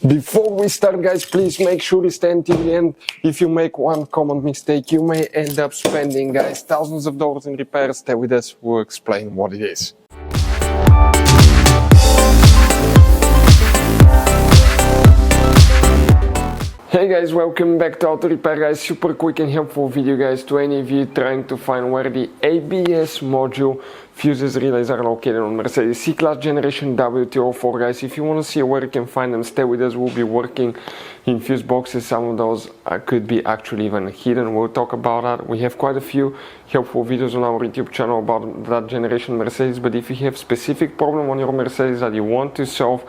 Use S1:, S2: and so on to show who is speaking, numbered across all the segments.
S1: Before we start, guys, please make sure you stay until the end. If you make one common mistake, you may end up spending, guys, thousands of dollars in repairs. Stay with us, we'll explain what it is. Hey guys, welcome back to Auto Repair, guys. Super quick and helpful video, guys, to any of you trying to find where the ABS module fuses relays are located on Mercedes C-Class Generation W204, guys. If you want to see where you can find them, stay with us. We'll be working in fuse boxes. Some of those could be actually even hidden. We'll talk about that. We have quite a few helpful videos on our YouTube channel about that generation Mercedes, but if you have specific problem on your Mercedes that you want to solve,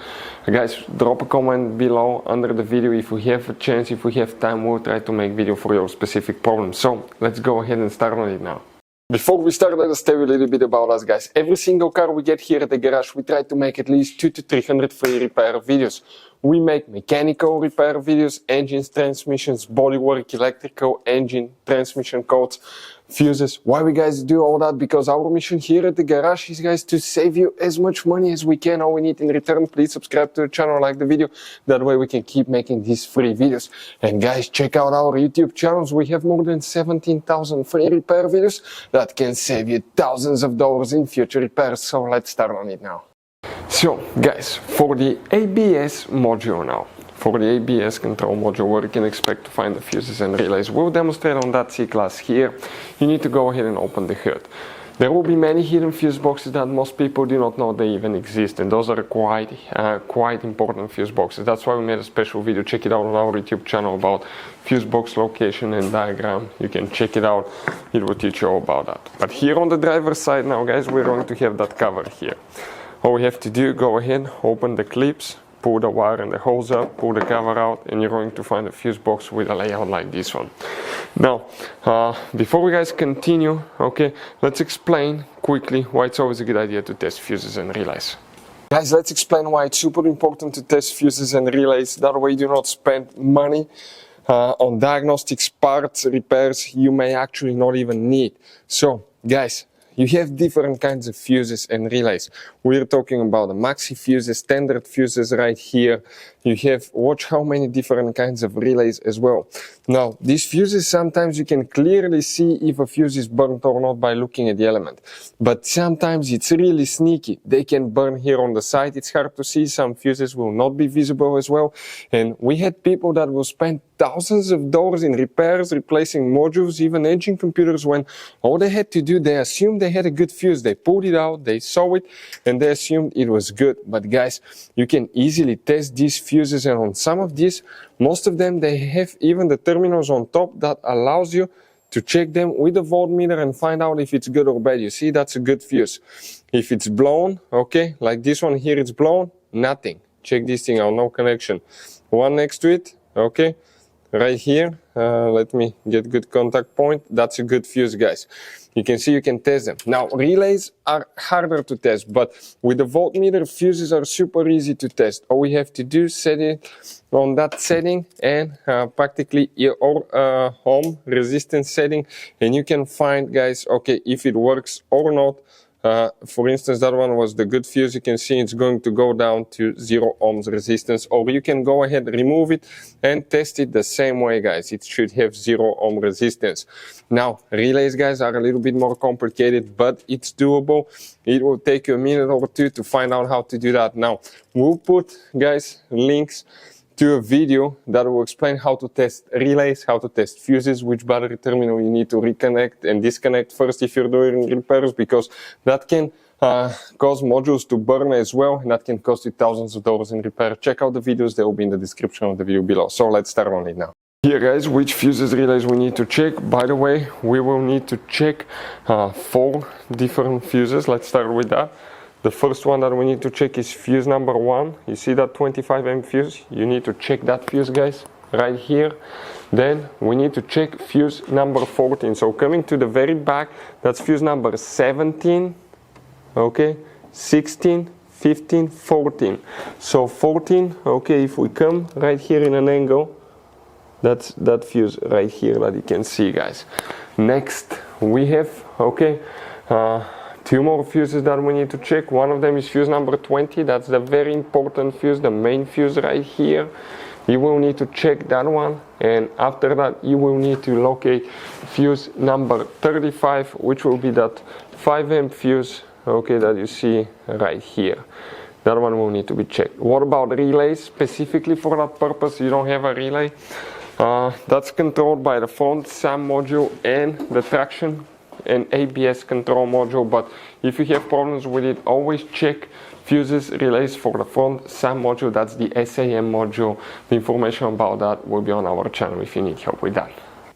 S1: guys, drop a comment below under the video. If we have a chance, if we have time, we'll try to make video for your specific problem. So let's go ahead and start on it now. Before we start, let us tell you a little bit about us, guys. Every single car we get here at the garage, we try to make at least 200 to 300 free repair videos. We make mechanical repair videos, engines, transmissions, bodywork, electrical, engine, transmission codes, fuses. Why we guys do all that? Because our mission here at the garage is, guys, to save you as much money as we can. All we need in return, please subscribe to the channel, like the video. That way we can keep making these free videos. And guys, check out our YouTube channels. We have more than 17,000 free repair videos that can save you thousands of dollars in future repairs. So let's start on it now. So guys, for the ABS module now, for the ABS control module where you can expect to find the fuses and relays, we'll demonstrate on that C-Class here. You need to go ahead and open the hood. There will be many hidden fuse boxes that most people do not know they even exist, and those are quite important fuse boxes. That's why we made a special video. Check it out on our YouTube channel about fuse box location and diagram. You can check it out, it will teach you all about that. But here on the driver's side now, guys, we're going to have that cover here. All we have to do, go ahead, open the clips, pull the wire and the hose up, pull the cover out, and you're going to find a fuse box with a layout like this one. Now, before we guys continue, okay, let's explain quickly why it's always a good idea to test fuses and relays. Guys, let's explain why it's super important to test fuses and relays. That way you do not spend money on diagnostics, parts, repairs you may actually not even need. So, guys, you have different kinds of fuses and relays. We're talking about the maxi fuses, standard fuses right here. You have, watch how many different kinds of relays as well. Now, these fuses, sometimes you can clearly see if a fuse is burnt or not by looking at the element. But sometimes it's really sneaky. They can burn here on the side. It's hard to see. Some fuses will not be visible as well. And we had people that will spend thousands of dollars in repairs, replacing modules, even engine computers, when all they had to do, they assumed they had a good fuse. They pulled it out, they saw it, and they assumed it was good. But guys, you can easily test these fuses, and on some of these, most of them, they have even the terminals on top that allows you to check them with a voltmeter and find out if it's good or bad. You see, that's a good fuse. If it's blown, okay, like this one here, it's blown, nothing. Check this thing out, no connection. One next to it, okay. Right here, let me get good contact point. That's a good fuse, guys. You can see you can test them. Now, relays are harder to test, but with the voltmeter, fuses are super easy to test. All we have to do is set it on that setting and practically your ohm resistance setting, and you can find, guys, okay, if it works or not. For instance, that one was the good fuse. You can see it's going to go down to 0 ohms resistance, or you can go ahead, remove it and test it the same way, guys. It should have 0 ohm resistance. Now, relays, guys, are a little bit more complicated, but it's doable. It will take you a minute or two to find out how to do that. Now, we'll put, guys, links to a video that will explain how to test relays, how to test fuses, which battery terminal you need to reconnect and disconnect first if you're doing repairs, because that can cause modules to burn as well, and that can cost you thousands of dollars in repair. Check out the videos, they will be in the description of the video below. So let's start on it now. Here, guys, which fuses relays we need to check. By the way, we will need to check 4 different fuses. Let's start with that. The first one that we need to check is fuse number 1. You see that 25 amp fuse? You need to check that fuse, guys, right here. Then we need to check fuse number 14. So coming to the very back, that's fuse number 17, okay, 16, 15, 14. So 14, okay, if we come right here in an angle, that's that fuse right here that you can see, guys. Next, we have, okay, two more fuses that we need to check. One of them is fuse number 20. That's the very important fuse, the main fuse right here. You will need to check that one, and after that you will need to locate fuse number 35, which will be that 5 amp fuse, okay, that you see right here. That one will need to be checked. What about relays? Specifically for that purpose, you don't have a relay. That's controlled by the front SAM module and the traction and ABS control module, but if you have problems with it, always check fuses, relays for the front SAM module. That's the SAM module. The information about that will be on our channel if you need help with that.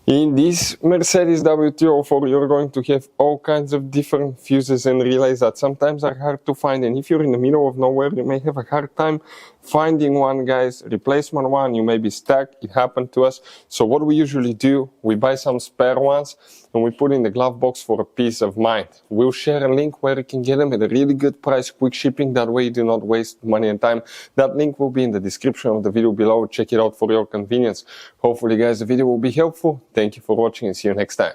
S1: In this Mercedes W204, you're going to have all kinds of different fuses and relays that sometimes are hard to find, and if you're in the middle of nowhere, you may have a hard time finding one, guys. Replacement one, you may be stuck. It happened to us. So what we usually do, we buy some spare ones and we put in the glove box for a peace of mind. We'll share a link where you can get them at a really good price, quick shipping. That way you do not waste money and time. That link will be in the description of the video below. Check it out for your convenience. Hopefully, guys, the video will be helpful. Thank you for watching and see you next time.